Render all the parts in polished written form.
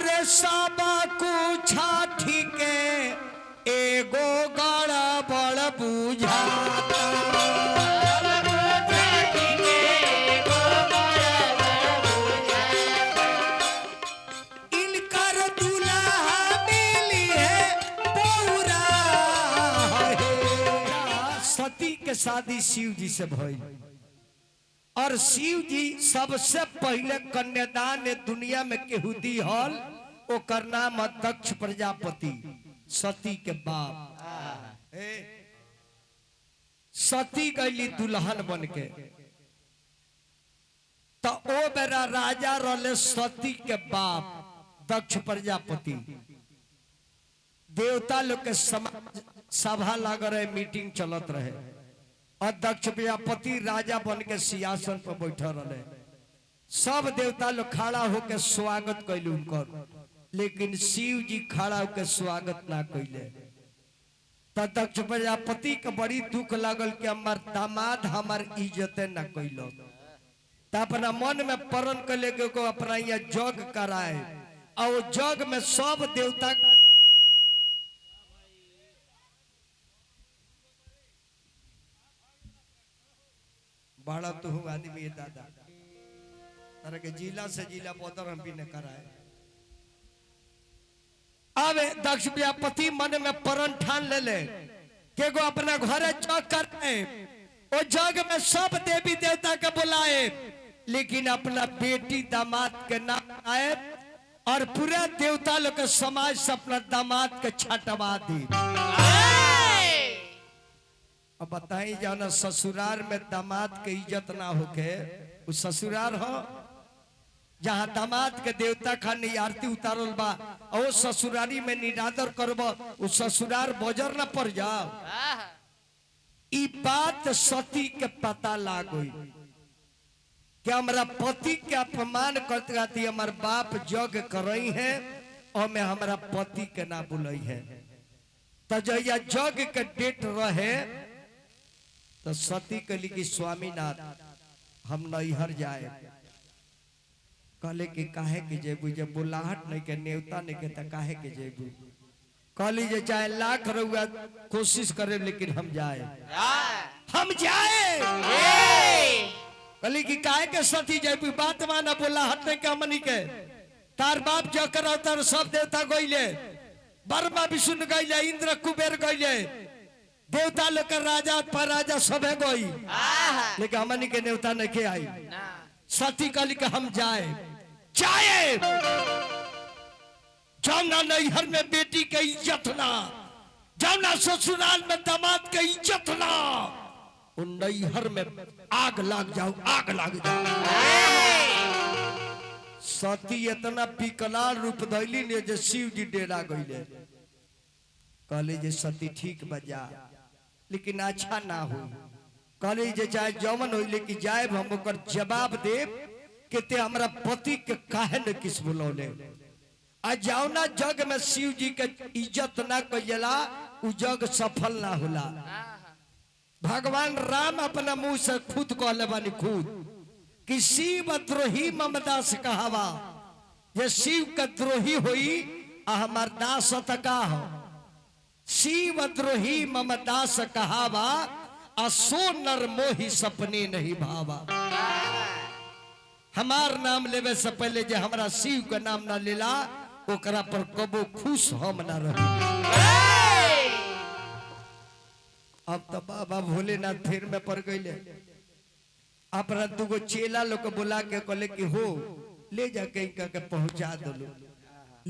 अरे सब कुछ ठीके एगो गड़बड़ बुझाता इनकर दुल्हा मिली है पौरा सती के शादी शिव जी से भई और शिव जी सबसे पहले कन्यादान दुनिया में केहू दी हल ओकर नाम दक्ष प्रजापति सती के बाप सती गईली दुल्हन बन के तो ओ बेरा राजा रहले सती के बाप दक्ष प्रजापति देवता लोग के सभा लग रहे मीटिंग चलत रहे और दक्ष प्रजापति राजा बन के सिंहासन पर बैठा रहे सब देवता लोग खड़ा होकर स्वागत कैलू उनकर लेकिन शिव जी खड़ा होकर स्वागत ना कैले तो दक्ष प्रजापति के बड़ी दुख लागल कि हमार दामाद हमार इज्जत न कैलो तो अपना मन में प्रण कैले को अपना यहाँ जग कराए और जग में सब देवता बड़ा तो हूँ आदमी है दादा तरह के जिला से जिला बदर हम भी न कराए अब दक्ष प्रजापति मन में प्रण ठान ले के गो अपना घरे जग कर ओ जग में सब देवी देवता के बुलाए लेकिन अपना बेटी दामाद के नाम आए और पूरे देवता लोग के समाज से अपना दामाद के छटवा दी अब बताई जाना ससुराल में दामाद के इज्जत ना होके वो ससुराल हो जहाँ दामाद के देवता खानी आरती उतारल बा और ससुरारी में निरादर करब वो ससुराल बजर न पड़ जाओ ई बात सती के पता लाग गई कि हमारा पति के अपमान करते रहती हमारे बाप जग कर रही है और मैं हमारा पति के ना बुलाई है तो जया जग के डेट रहे तो सती कली की स्वामीनाथ हम नैहर जाए कहले कि काहे के जेबू जब बुलाहट नहीं के नेवता नहीं के तो काहे के जेबू कहली जे चाहे लाख रुपया कोशिश करे लेकिन हम जाए कहली कि काहे के सती जेबू बात माना बुलाहट नहीं के हमनी के तार बाप जो कर तार सब देवता गईले बर्मा विष्णु गईले इंद्र कुबेर गईले देवता लोग राजा पर राजा सब है गई लेकिन हमनी के नेवता नहीं के आई सती कहली कि हम जाए जाना नैहर में बेटी के इज्जत ना जाना ससुराल में दामाद के इज्जत ना उन नैहर में आग लाग जाओ सती इतना विकराल रूप धैली ने जे शिव जी डेरा गईले कहले जे सती ठीक बजा लेकिन अच्छा ना हो कहले जे चाहे जमन हो लेकिन जाए हम ओकर जवाब देव कि ते हमरा पति के काहे न किस बुलौले आ जाओ ना जग में शिव जी के इज्जत ना कइला उ जग सफल ना होला भगवान राम अपना मुंह से खुद कहले बानी खुद कि शिव द्रोही ममदास कहावा ये शिव का द्रोही होई आ हमार दास तका हो शिव द्रोही ममदास कहावा असो नर मोही सपने नहीं भावा हमार नाम लेवे से पहले जे हमरा शिव का नाम ना लेला ओकरा पर कबो खुश हम ना रही अब तो बाबा भोलेनाथ फिर में पड़ गईले अपना दुगो चेला लोग बुला के कहले कि हो ले जाके इनका के पहुंचा दलो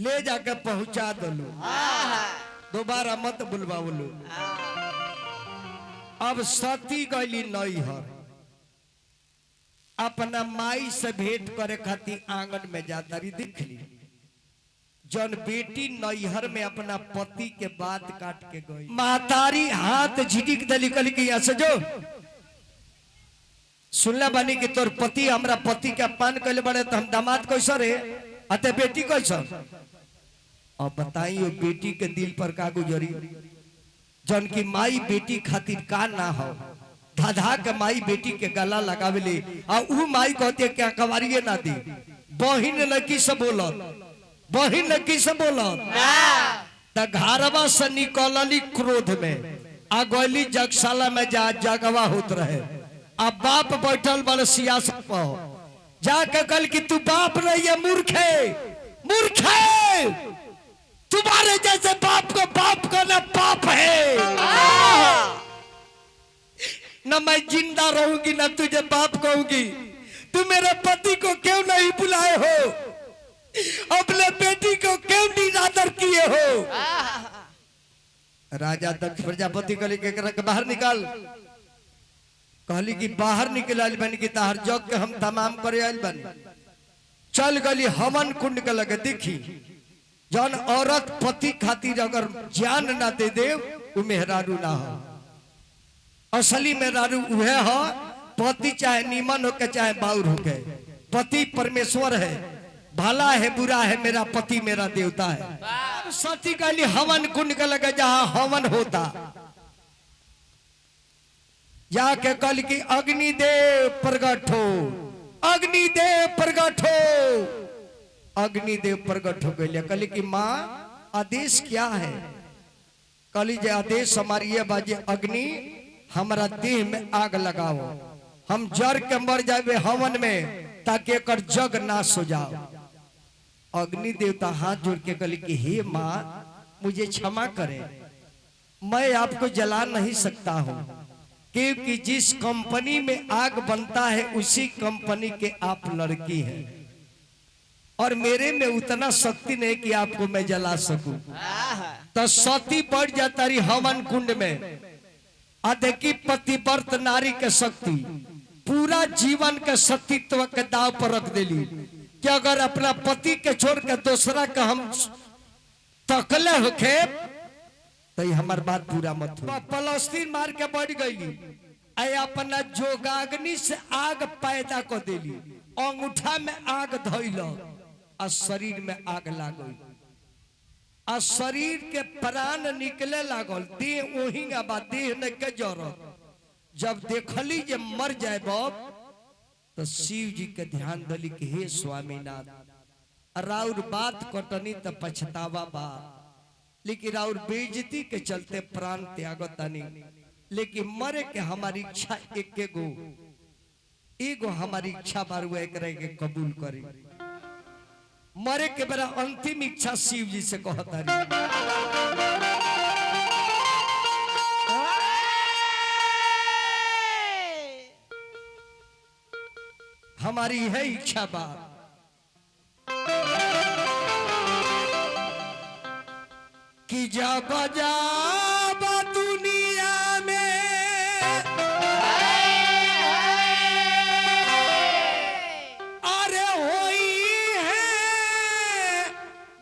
ले जाके पहुंचा दलो दोबारा मत बुलवाओ अब सती गईली नैहर अपना माई से भेंट करे खातिर आंगन में जाता रही देख ली जन बेटी नैहर में अपना पति के बात काट के गई महतारी हाथ झिटिक दली कली के यहाँ से जो सुनला बानी कि तोर पति हमरा पति के अपमान कैले बड़े तो हम दामाद कैसा रे अते बेटी कैसा अब बताइए बेटी के दिल पर का गुजरी जन की माई बेटी खातिर का ना हो धाधा के माई बेटी के गला लगावेले आ ऊ माई कहते क्या कवारिये ना दी बहिन लड़की से बोलत बहिन ने किसे बोला त घरवा से निकलली क्रोध में आ गली जगशाला में जा जगवा होत रहे। अब बाप बैठल बल सियासत पर जाके कल कि तू बाप नहीं है मूर्ख है, मूर्ख है, तुम्हारे जैसे बाप को बाप का ना पाप है। न मैं जिंदा रहूंगी न तुझे बाप कहूंगी। तू मेरे पति को क्यों नहीं बुलाए हो, अपने बेटी को क्यों निरादर किए हो। राजा दक्ष प्रजापति कहली के बाहर निकाल। कहली कि बाहर निकल आयल बनी कि ताहर जग के हम तमाम करे आयल बनी। चल गली हवन कुंड के लगे। देखी जौन औरत पति खातिर अगर जान ना दे दे वो मेहरारू ना हो। असली मेहरारू उहे हो पति चाहे नीमन हो के चाहे बाउर हो के। पति परमेश्वर है, भला है बुरा है, मेरा पति मेरा देवता है। सती कहली हवन कुंड के लगे जहां हवन होता। जाके कल की अग्निदेव प्रगट हो, अग्निदेव प्रगट हो। अग्निदेव प्रगट हो गए। कल की माँ आदेश क्या है। कली जे आदेश हमारी ये बाजे अग्नि हमारा देह में आग लगाओ, हम जर के मर जाए हवन में ताकि एक जग नाश हो जाओ। अग्नि देवता हाथ जोड़ के कली कि हे माँ मुझे क्षमा करें, मैं आपको जला नहीं सकता हूँ क्योंकि जिस कंपनी में आग बनता है उसी कंपनी के आप लड़की हैं और मेरे में उतना शक्ति नहीं कि आपको मैं जला सकूं। तो सती बढ़ जाता रही हवन कुंड में। देखी पतिव्रत नारी के शक्ति पूरा जीवन के सतीत्व के दाव पर रख देली कि अगर अपना पति के छोड़ के दूसरा का हम तकले होके तो हमार बात पूरा मत हो। पलस्तीन मार के बढ़ गई। अपना जोगाग्नि से आग पैदा कर देली, अंगूठा में आग धइल और शरीर में आग लागल और शरीर के प्राण निकले लागल। देह ओही देह ने के जरूरत। जब देखली जे मर जाए तो शिव जी के ध्यान दली कि हे स्वामीनाथ राउर बात कटनी तो पछतावा बा, लेकिन राउर बेइज्जती के चलते प्राण त्यागतानी। लेकिन मरे के हमारी इच्छा एगो हमारी इच्छा बार के कबूल करी। मरे के बेरा अंतिम इच्छा शिव जी से कहता हमारी है इच्छा बात कि जब जाब दुनिया में अरे होई है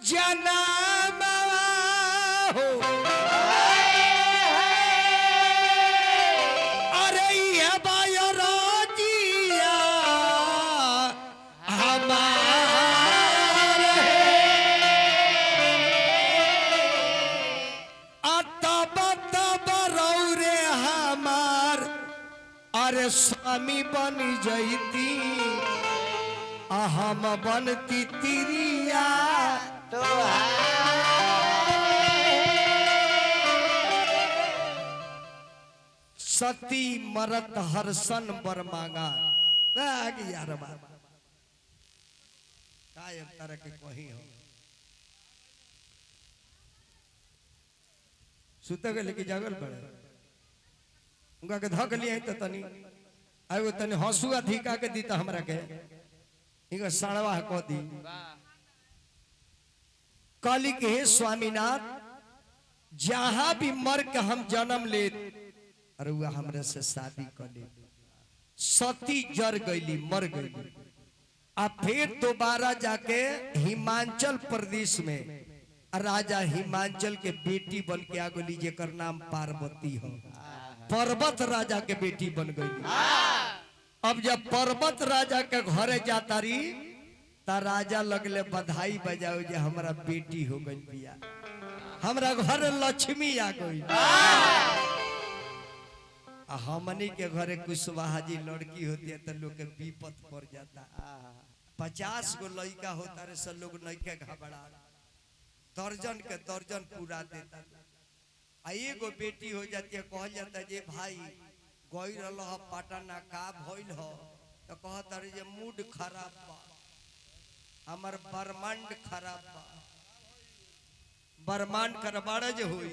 जन्म हो, अरे ये बायरोजिया अरे स्वामी बन जैती हम बनती तिरिया तो सती मरत हर्षण बर मांगा। यार बाबा तरह के कही हो सुते गए लेकिन जागल पड़े उनका के धक लिया तो तनी आयो तनी हंसुआ धिका के दी तो हमरा के इनका साड़वा कह दी। काली के हे स्वामीनाथ जहां भी मर के हम जन्म ले अरे वह हमरे से शादी कर ले। सती जर गईली मर गई आ फिर दोबारा जाके हिमाचल प्रदेश में राजा हिमाचल के बेटी बन के आ गई जेकर नाम पार्वती हो। पर्वत राजा के बेटी बन गई। अब जब पर्वत राजा के घरे जाता रही ता राजा लगले बधाई बजाओ जे हमारा बेटी हो गई बिया, हमरा घर लक्ष्मी आ गई। हमनी के घरे कुशवाहा जी लड़की होती है तो लोग के विपत पड़ जाता। 50 गो लड़का होता रे सब लोग नहीं के घबरा दर्जन के दर्जन पूरा देता आ एगो बेटी हो जाती है कहल जाता है जे भाई गई रहा पटना का भइल हो तो कहता रे जे मूड खराब बा हमार ब्रह्मांड खराब बा ब्रह्मांड करबाड़ जे होई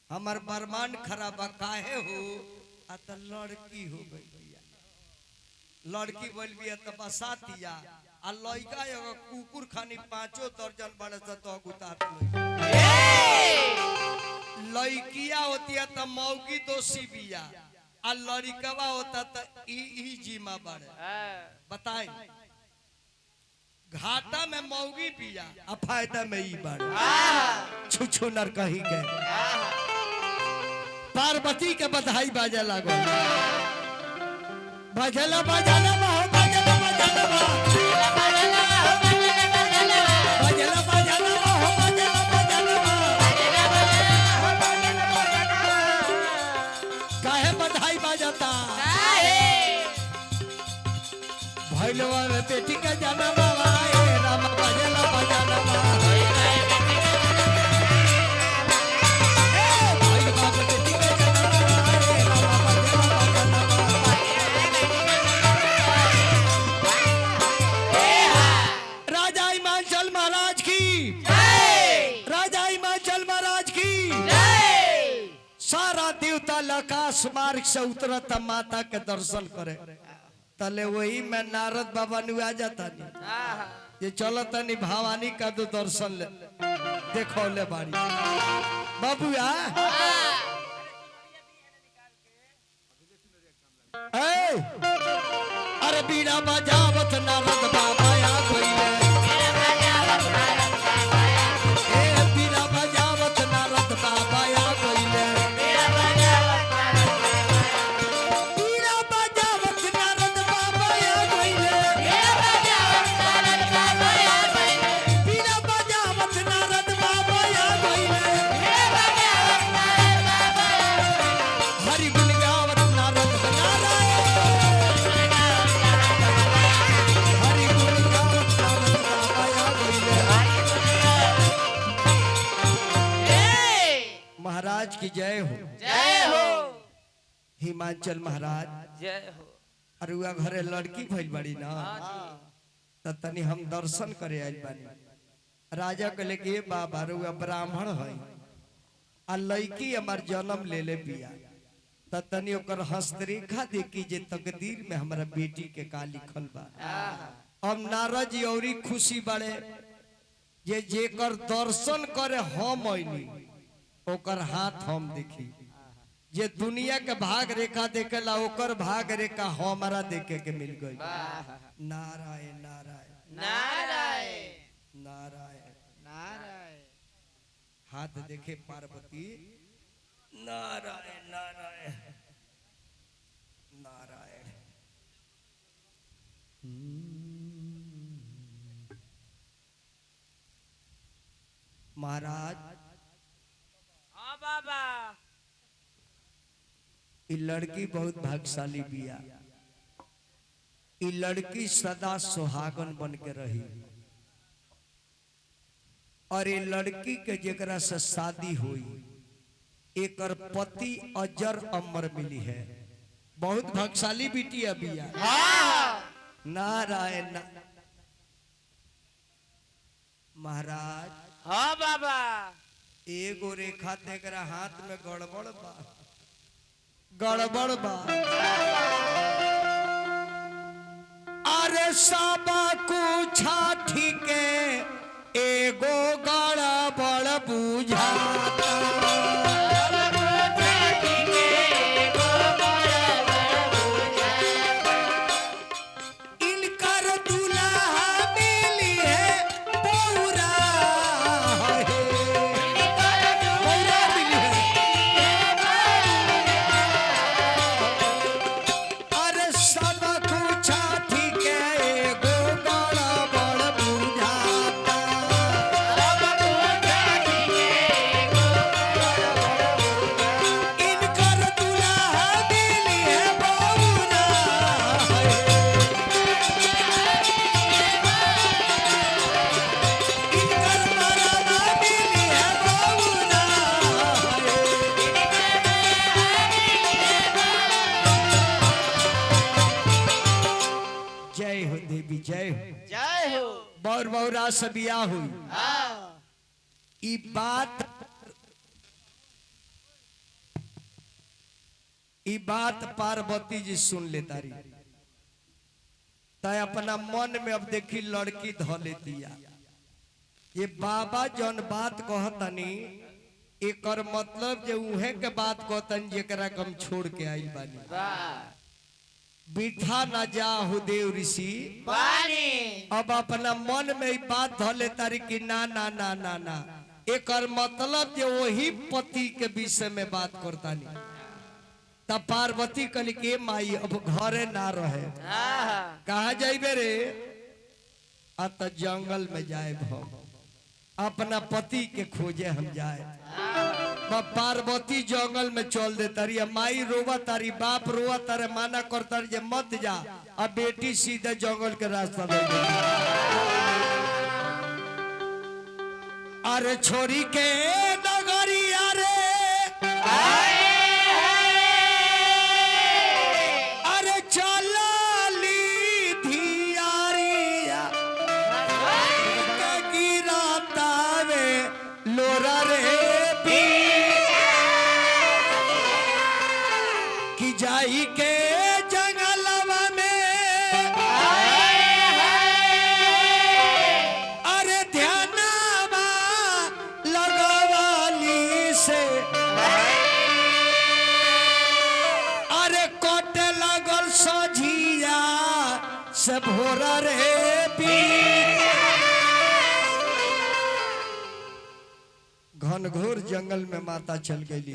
हमार ब्रह्मांड खराब बा काहे हो आ तो लड़की हो गई लड़की बोल भी तो बसातिया आ लड़का एगो कुकुर खानी 5 दर्जन बड़े से तो उतार लड़किया होती है तो मौगी दोषी बिया आ लड़कवा होता तो ई जिम्मा बड़े बताए घाटा में मौगी बिया आ फायदा में ई बड़े छुछु नर कहीं के पार्वती के बधाई बाजे लागो बजला बजला बजला बजला बजला काहे बधाई बाजता भैलवा में बेटी का जन्म आए राम बजला बजला आकाश मार्ग से उतरता माता के दर्शन करे तले वही में नारद बाबा नुआ जाता ये चलो तनी भवानी का तो दर्शन ले देखो ले बारी बाबूया अरे बीड़ा बजावत नारद बाबा आ गइले बीड़ा बजावत नारद बाबा आ गइले महाराज की जय हो हिमाचल महाराज जय हो अरुआ घरे लड़की भइल बड़ी ना त तनी हम दर्शन करे आइल बानी राजा कहले कि बाबा रुआ ब्राह्मण है आ लड़की हमार जन्म ले ले बिया त तनी ओकर हस्तरेखा देखी जे तकदीर में हमारा बेटी के का लिखल बा हम नारद जी औरी खुशी बड़े जे जेकर दर्शन करे हम आइनी ओकर हाथ हम देखी जे दुनिया के भाग रेखा देखेला ओकर भाग रेखा हमारा देखे के मिल गई नारायण नारायण नारायण नारायण नारायण हाथ देखे पार्वती नारायण नारायण नारायण महाराज हाँ बाबा ये लड़की बहुत भाग्यशाली बिया ये लड़की सदा सुहागन बन के रही और ये लड़की के जेकरा से शादी हुई एकर पति अजर अमर मिली है बहुत भाग्यशाली बेटी है बिया नारायण महाराज हाँ बाबा एगो रेखा तेकरा हाथ में गड़बड़ बा गड़बड़ बा अरे सबा कुछ ठीक एगो गड़बड़ बुझाता सब कुछ ठीक है एगो गड़बड़ बुझा गौरा से बियाह हुई। हाँ ई बात पार्वती जी सुन लेता रही, तय अपना मन में अब देखी लड़की ध लेतिया। ये बाबा जौन बात कहतनी एकर मतलब जे उहे के बात कहतन जेकरा के हम छोड़ के आई बानी। वाह बिठा न जा हो देव ऋषि पानी अब अपना मन में ई बात ध लेता रही कि ना ना ना ना ना, एकर मतलब जे वही पति के विषय में बात करता नहीं। तब पार्वती कहली के माई अब घरे ना रहे, हाँ कहा जाइबे रे? अत जंगल में जाए हम अपना पति के खोजे हम जाए। तब पार्वती जंगल में चल दे तारी, माई रोवा तारी, बाप रोवा तारे, माना कर तारी जे मत जा। अब बेटी सीधे जंगल के रास्ता ले गई। अरे छोरी के नगरिया रे, अरे चलली धियारिया के गिरातावे लोरा रे कि जाई के जंगलवा में, अरे ध्यानवा लगवाली से, अरे कोटे लगल सझिया से भोरा रे पी। घनघोर जंगल में माता चल गई।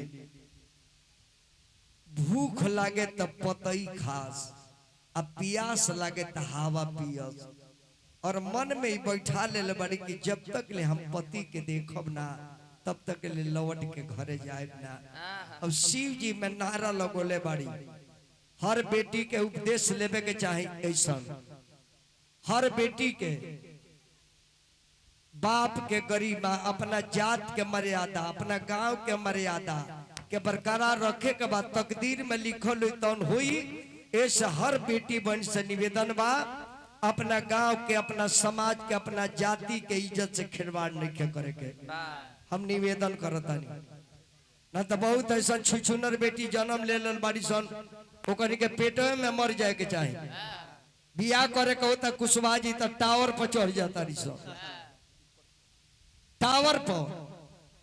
भूख लागे तब पतई खास, अब प्यास लागे तो हवा पियस। और मन में ही बैठा ले बड़ी कि जब तक ले हम पति के देखब ना तब तक ले लौट के घरे जाए ना। अब शिव जी में नारा लगोले बाड़ी, हर बेटी के उपदेश लेवे के चाहे ऐसा। हर बेटी के बाप के गरिमा, अपना जात के मर्यादा, अपना गांव के मर्यादा के बरकरार रखे के बाद तकदीर में लिखल हुई तौन हुई। ऐसे हर बेटी बहन से निवेदन बा, अपना गांव के, अपना समाज के, अपना जाति के इज्जत से खिलवाड़ नहीं करे के हम निवेदन करतानी। ना तो बहुत ऐसा छुछुनर बेटी जन्म ले लल बाड़ी सन, ओकरी के पेटवे में मर जाए के चाहे। बियाह करे के होता कुशवाहा जी तो टावर पर चढ़ जाता रही सब। टावर पर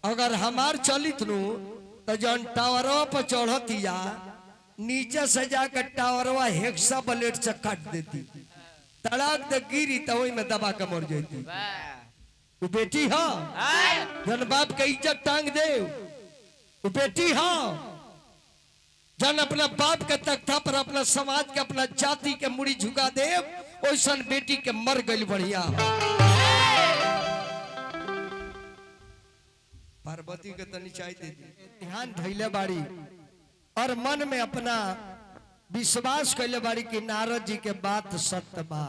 अगर हमार चलित नु तो जौन टावरवा पर चढ़तिया नीचे से जाकर टावरवा हेक्सा ब्लेड से काट देती, तड़ाक दे गिरी तो वही में दबा के मर जाती। वो बेटी हा जन बाप के इज्जत टांग दे, वो बेटी हा जन अपना बाप के तख्ता पर, अपना समाज के, अपना जाति के मुड़ी झुका दे। ओइसन बेटी के मर गई बढ़िया। पार्वती के तनी चाय दे दी, ध्यान धैले बाड़ी और मन में अपना विश्वास कैले बाड़ी कि नारद जी के बात सत्य बा।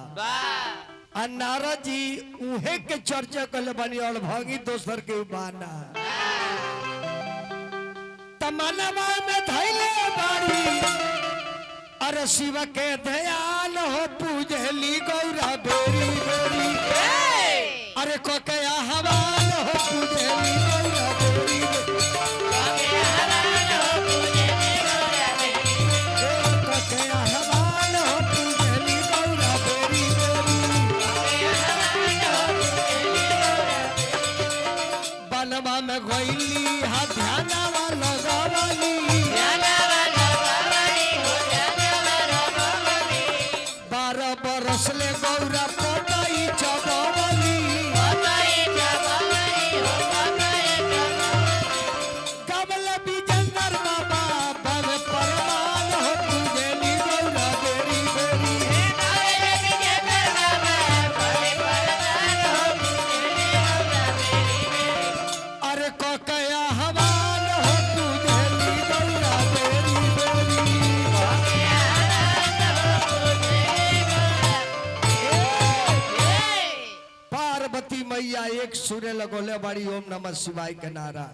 आ नारद जी उहे के चर्चा कैले बानी और भागी दोसर के बाना। तमन्ना में धैले बाड़ी, अरे शिव के ध्यान हो पूजली गौरा बेरी बेरी, अरे कोकया हवान हो पूजली गौरा बेरी बेरी, कोकया हवान हो पूजली गौरा बेरी बेरी। बनवा में गईली हा ध्यानवा लगावली, बरस ले गौरा पतई चबवली, कबल बिजंदर बाबा बन परमान हो पूजली गौरा बेरी बेरी, अरे कोकया हवान हो पूजली गौरा बेरी बेरी। पार्वती मैया एक सुरे लगोले बाड़ी ओम नमः शिवाय के नारा,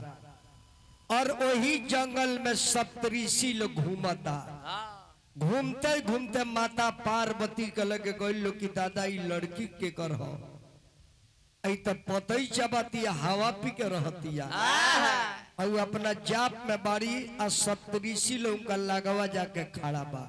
और वही जंगल में सप्तऋषि लोग घूमता। घूमते घूमते माता पार्वती के लगे गई कि दादा ई लड़की के कर हो। ऐ तो पतई चबातिया हवा पी के रहतिया और अपना जाप में बाड़ी आ सप्तऋषि लोग का लगवा जाके खड़ा बा।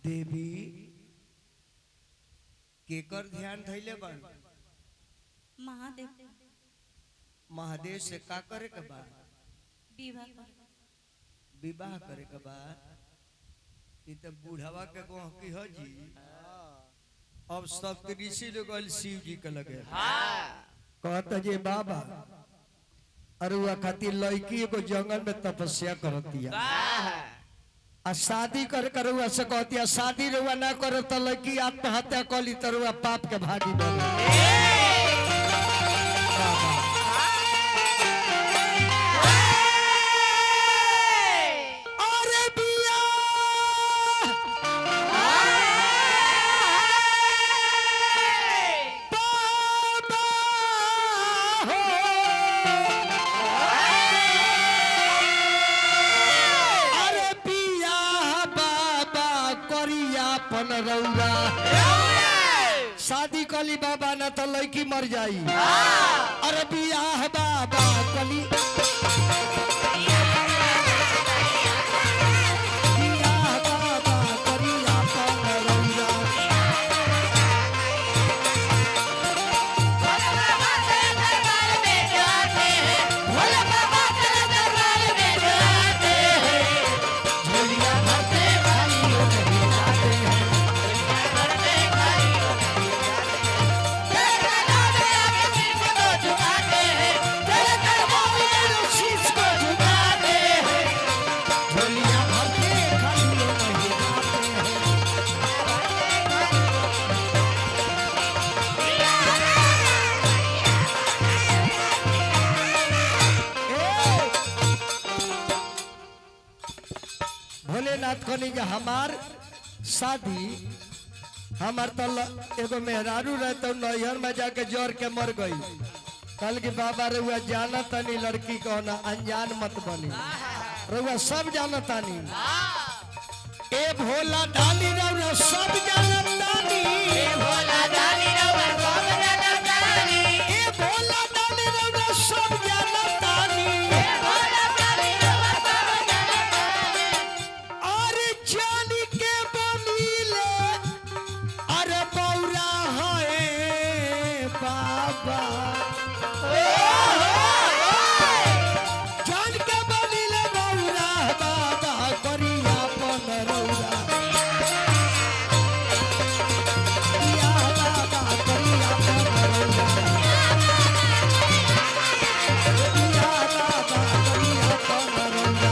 देवी केकर ध्यान धैले बन महादेव महादेव से का करे के बा विवाह कर विवाह करे के बा। ई तो बूढ़वा के गोह की हो जी। अब सप्तऋषि लोग शिव जी के लगे कहता जे बाबा अरे वह खातिर लड़की एगो जंगल में तपस्या करतिया आ शादी कर करुआ से कहती है शादी रुआ ना करो तो लड़की आत्महत्या कर ली तो रुआ पाप के भागी बने। अरे बिया बाबा हो अरे बिया बाबा करिया पन रौरा शादी कली बाबा न तो लड़की मर जाई। अरे बियाह बाबा कली बियाह बाबा करिया पन रौरा झोलिया भरते भाई नहीं जाते हैं। शीश को झुकाते हैं झोलिया भरते खाली नहीं जाते हैं। भोलेनाथ कहनी जे हमार शादी हमार तो एगो मेहरारू रहे तो नैहर में जाके जर के मर गई। कल की बाबा रुआ जाना तनी लड़की को ना अनजान मत बनी रुआ सब जाना तानी ए भोला डाली रउआ सब जाना तानी ए भोला डाली रउआ सब जाना तानी अरे जानी के बनीले अरे बौरा है बाबा जान के बनीले बौरा बाबा करिया पन रौरा या बाबा करिया पन रौरा या बाबा करिया पन रौरा।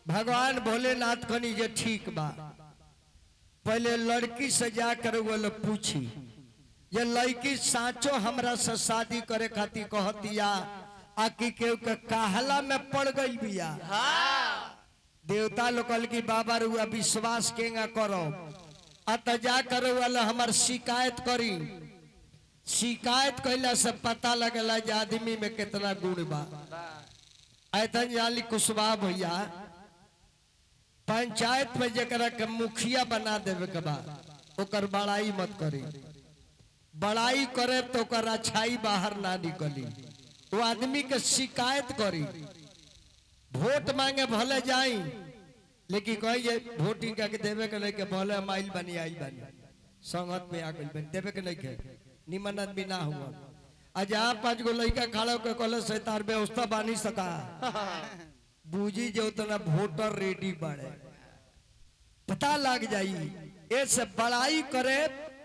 भगवान भोलेनाथ खनी जे ठीक बा पहले लड़की से जाकर वो लोग पूछी ये लड़की साचो हमरा से शादी करे खातिर कहतिया आकि केहू के कहला में पड़ गई बिया। देवता लोग कहल की बाबा रुआ विश्वास केंगा करो अत जाकर वाला हमार शिकायत करी शिकायत कैला से पता लगला जे आदमी में कितना गुण बा। ऐतन जाली कुशवाहा भैया पंचायत में जरा के मुखिया बना देवे के बाद ओकर बड़ाई मत करी बड़ाई करे तो ओकर अच्छाई बाहर ना निकली। वो आदमी के शिकायत करी वोट मांगे भले जाई लेकिन कही जे वोटिंग के देवे के नहीं के भले हम आइल बनी आई बनी संगत में आ गई देवे के नहीं के निमन आदमी ना हुआ आज आप 5 गो लड़का खड़ा होकर कहले से तार व्यवस्था बानी सका बूझी जो उतना वोटर रेडी बढ़े पता लग जाई ऐसे बड़ाई करे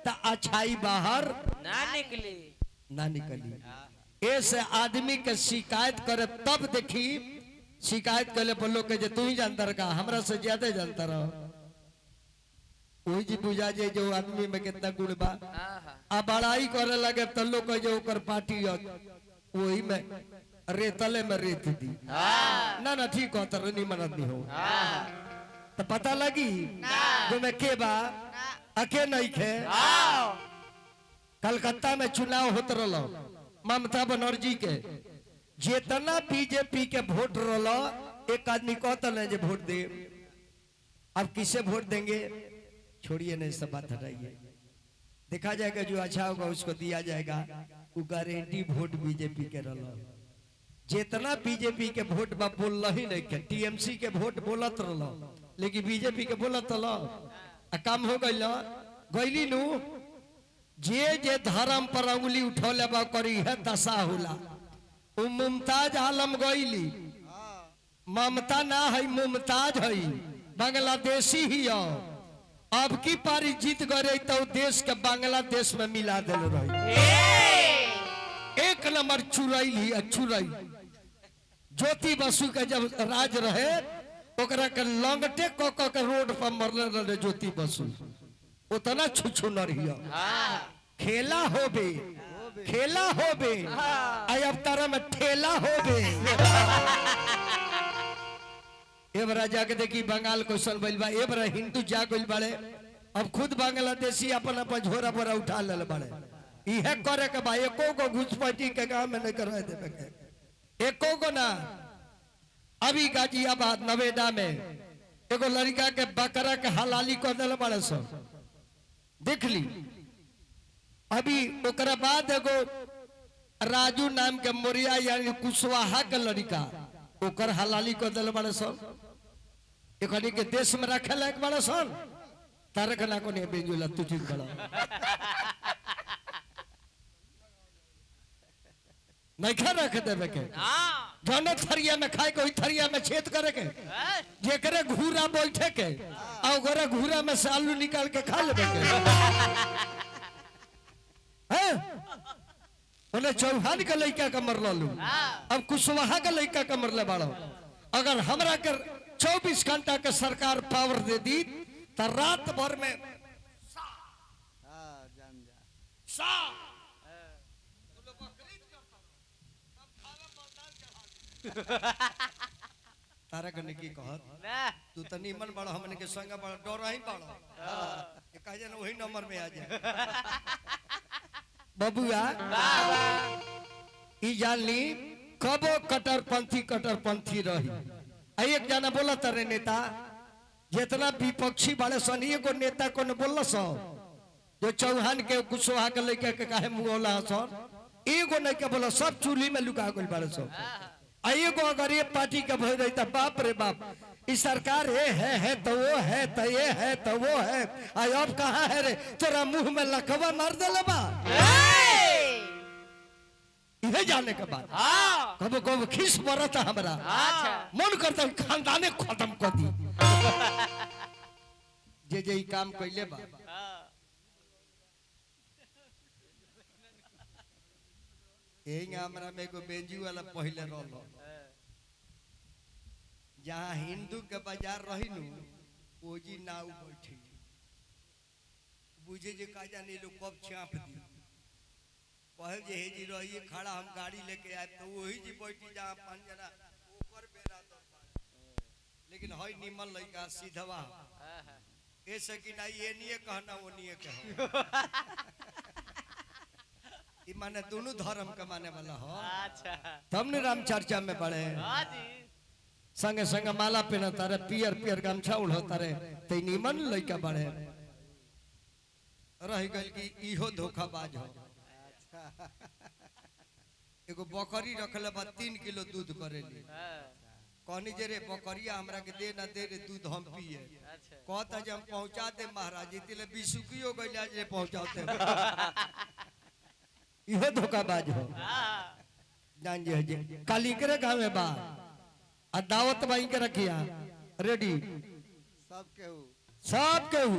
तो अच्छाई बाहर ना निकली ना निकली। ऐसे आदमी के शिकायत करे तब देखी शिकायत करे बोलो के जे तू ही जानता रहा हमरा से ज्यादा जानता रहो वही जी बुझा जे जो आदमी में कितना गुण बा आ बड़ाई करे लगे तो लोग के जो ओकर पार्टी वही में रेतले में रेत दी ना ना ठीक हो तर नहीं मनत नहीं हो तो पता लगी जो मैं के बा अके नहीं खे कलकत्ता में चुनाव होत रहो ममता बनर्जी के जितना बीजेपी के वोट रहो एक आदमी कहता है जो वोट दे अब किसे वोट देंगे छोड़िए नहीं सब बात हटाइए देखा जाएगा जो अच्छा होगा उसको दिया जाएगा वो गारंटी वोट बीजेपी के रहो जितना बीजेपी के वोट बा बोल ही नहीं के टीएमसी के वोट बोलत रहो लेकिन बीजेपी के बोलत रहो काम हो गईली नु जे धर्म पर अंगुली उठौले बा करी है दशा होला उ मुमताज आलम गईली ममता ना है मुमताज है बांग्लादेशी ही हो अब की पारी जीत गए तो देश के बांग्लादेश में मिला दिल रही एक नंबर चुरैली चुरई ज्योति बसु के जब राज रहे ओकरा के लंगटे क के रोड पर मरले रहे ज्योति बसु उतना छुछु न रही खेला होबे आई अब तारा में ठेला होबे एबरा जाके देखी बंगाल क्वेश्चन बोल बा एबरा हिंदू जा गइल बाड़े अब खुद बांग्लादेशी अपन अपन झोरा बोरा उठा ले बाड़े इहे करे के बा एको को घुसपैठी के काम में नहीं करवा देबे के एको को ना अभी गाजियाबाद नवेदा में एगो लड़का के बकरा के हलाली कर दिल बाड़े सब देख ली अभी ओकरा बाद एगो राजू नाम के मोरिया यानी कुशवाहा के लड़का ओकर हलाली कर दिल बाड़े सब एकनी के देश में रखे लायक बाड़े सब तारक ना को नहीं बेंजुला तू ठीक बड़ा नहीं खा रख देवे के जौन थरिया में खाए के थरिया में छेद करे के जेकरे घूरा बैठे के आ ओकरे घूरा में से आलू निकाल के खा लेबे के हैं ओने चौहान के लइका के मरल लू अब कुशवाहा के लइका के मरले बाड़ो अगर हमरा के 24 घंटा के सरकार पावर दे दी तो रात भर में तारा कने की कहत तू त निमन बड़ हमने के संग बड़ डर ही पड़ो ए कह जन वही नंबर में आ जाए बबुआ ई जान ली कबो कट्टरपंथी रही एक जना बोला तारे नेता जितना विपक्षी बाड़े सन एगो नेता को न बोल सो जो चौहान के कुशवाहा के लेके के काहे मुंहला सर एगो नहीं के बोला सब चूल्ही में लुका गइल बाड़े सो एगो अगर ये पार्टी का भय रही तो बाप रे बाप इस सरकार ये है तो वो है तो ये है तो वो है अब कहाँ है रे तेरा मुंह में लकवा मार दे बा ये जाने के बाद कबो कबो खिस पड़ता हमरा मन करता खानदाने खत्म कर दी जे काम कैले बा यही हमरा में एगो बेंजू वाला पहले रहलो जहाँ हिंदू के बाजार रही नु ओजी नाव बैठी बुझे जे का जाने लोग कब चाप दी कहल जे हे जी रहिए खड़ा हम गाड़ी लेके आए तो वही जी बैठी जहाँ 5 जना ऊपर बेरा दो लेकिन हई निमन लइका सीधवा ऐसे कि ना ये नहीं कहना वो नहीं कहो माने दोनों धर्म के माने वाला हो अच्छा तब ने राम चर्चा में पड़े संगे संगे माला पहना तारे पियर पियर गमछा उड़ तारे ते निमन लइका बड़े रह गइल कि इहो धोखाबाज हो एगो बकरी रखले बा 3 किलो दूध करेली कहनी जे रे बकरिया हमरा के दे ना दे रे दूध हम पिए कहता जे हम पहुंचा दे महाराज जी तिले बिसुकी हो गइल जे पहुंचाते इहे धोखाबाज हो जान जे काली करे गांव में बा आ दावत बाई के रखिया रेडी सब केहू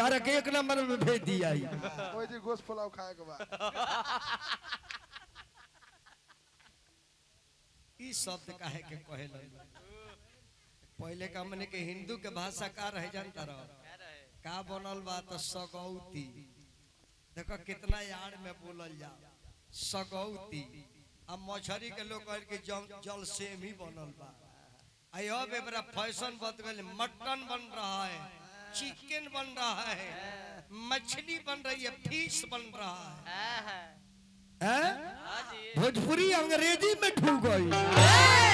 तारा के 1 नंबर में भेज दिया कोई जी गोश्त पुलाव खाए के बा ई शब्द काहे के कहेलन पहले का हमने के हिंदू के भाषा का रह जानता रह का बनल बा तो सगौती देखो कितना यार में बोलल जा सगौती अब मछरी के लोग कह के जल सेम ही बनल बा आई अब एबरा फैशन बदल गए मटन बन रहा है चिकन बन रहा है मछली बन रही है फिश बन रहा है हैं? भोजपुरी अंग्रेजी में ढूंढ गई